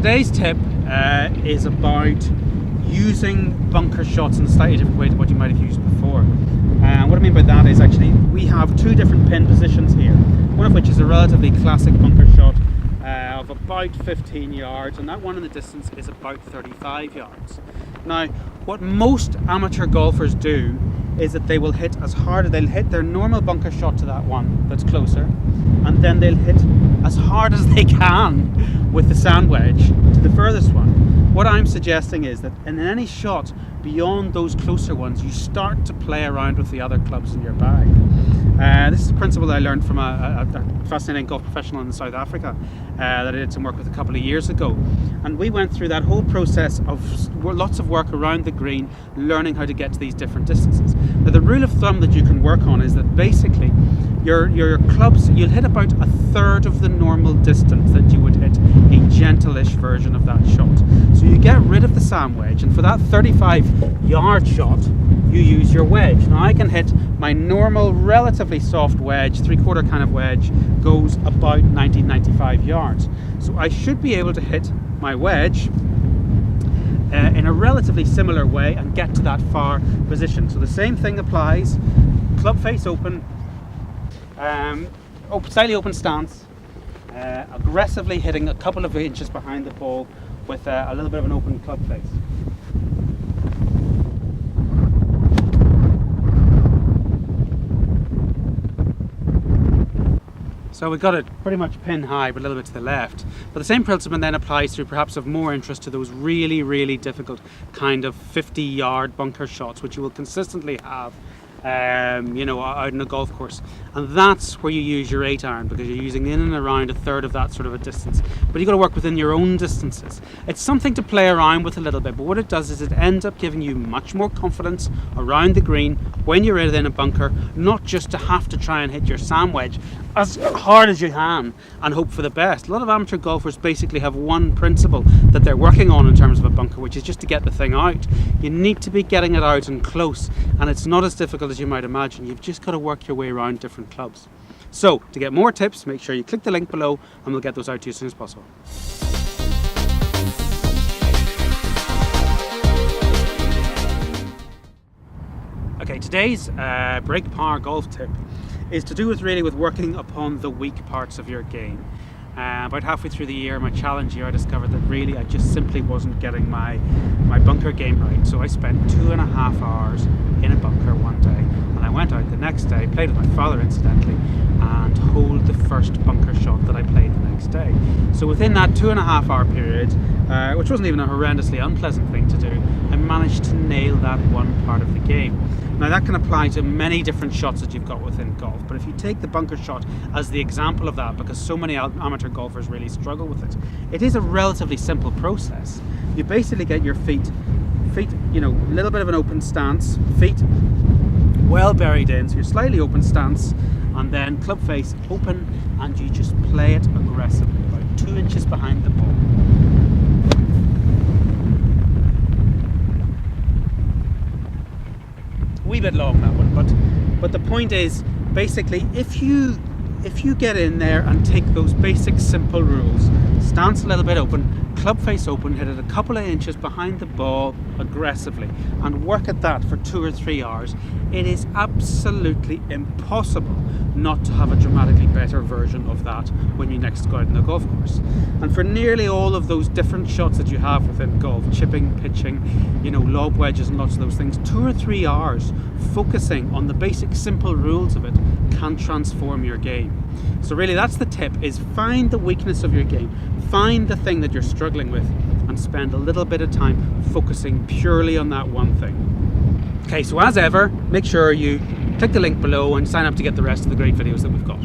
today's tip is about using bunker shots in a slightly different way to what you might have used before. And what I mean by that is actually we have two different pin positions here, one of which is a relatively classic bunker shot of about 15 yards, and that one in the distance is about 35 yards. Now, what most amateur golfers do is that they will hit as hard as they'll hit their normal bunker shot to that one that's closer, and then they'll hit as hard as they can with the sand wedge to the furthest one. What I'm suggesting is that in any shot beyond those closer ones, you start to play around with the other clubs in your bag. This is a principle that I learned from a fascinating golf professional in South Africa that I did some work with a couple of years ago. And we went through that whole process of lots of work around the green, learning how to get to these different distances. Now, the rule of thumb that you can work on is that basically your clubs, you'll hit about a third of the normal distance that you would hit a gentle-ish version of that shot. So you get rid of the sand wedge, and for that 35-yard shot, you use your wedge. Now I can hit my normal, relatively soft wedge, 3/4 kind of wedge, goes about 90-95 yards. So I should be able to hit my wedge in a relatively similar way and get to that far position. So the same thing applies, club face open, slightly open stance, aggressively hitting a couple of inches behind the ball with a little bit of an open club face. So we've got it pretty much pin high, but a little bit to the left. But the same principle then applies to perhaps of more interest to those really, really difficult kind of 50-yard bunker shots, which you will consistently have out in a golf course, and that's where you use your 8-iron, because you're using in and around a third of that sort of a distance. But you've got to work within your own distances. It's something to play around with a little bit, but what it does is it ends up giving you much more confidence around the green when you're in a bunker, not just to have to try and hit your sand wedge as hard as you can and hope for the best. A lot of amateur golfers basically have one principle that they're working on in terms of a bunker, which is just to get the thing out. You need to be getting it out and close, and it's not as difficult as you might imagine. You've just got to work your way around different clubs. So to get more tips, make sure you click the link below and we'll get those out to you as soon as possible. Okay, today's break par golf tip is to do with working upon the weak parts of your game. About halfway through the year, my challenge year, I discovered that really I just simply wasn't getting my bunker game right. So I spent 2.5 hours in a bunker one day, and I went out the next day, played with my father incidentally, and holed the first bunker shot that I played the next day. So within that 2.5 hour period, which wasn't even a horrendously unpleasant thing to do, I managed to nail that one part of the game. Now that can apply to many different shots that you've got within golf, but if you take the bunker shot as the example of that, because so many amateur golfers really struggle with it, it is a relatively simple process. You basically get your feet, a little bit of an open stance, feet well buried in, so you're slightly open stance, and then club face open, and you just play it aggressively, about 2 inches behind the ball. Wee bit long that one, but the point is basically if you get in there and take those basic simple rules, stance a little bit open, club face open, hit it a couple of inches behind the ball aggressively, and work at that for 2 or 3 hours, it is absolutely impossible not to have a dramatically better version of that when you next go out on the golf course. And for nearly all of those different shots that you have within golf, chipping, pitching, lob wedges and lots of those things, 2 or 3 hours focusing on the basic simple rules of it can transform your game. So really that's the tip, is find the weakness of your game, find the thing that you're struggling with, and spend a little bit of time focusing purely on that one thing. Okay, so as ever, make sure you click the link below and sign up to get the rest of the great videos that we've got.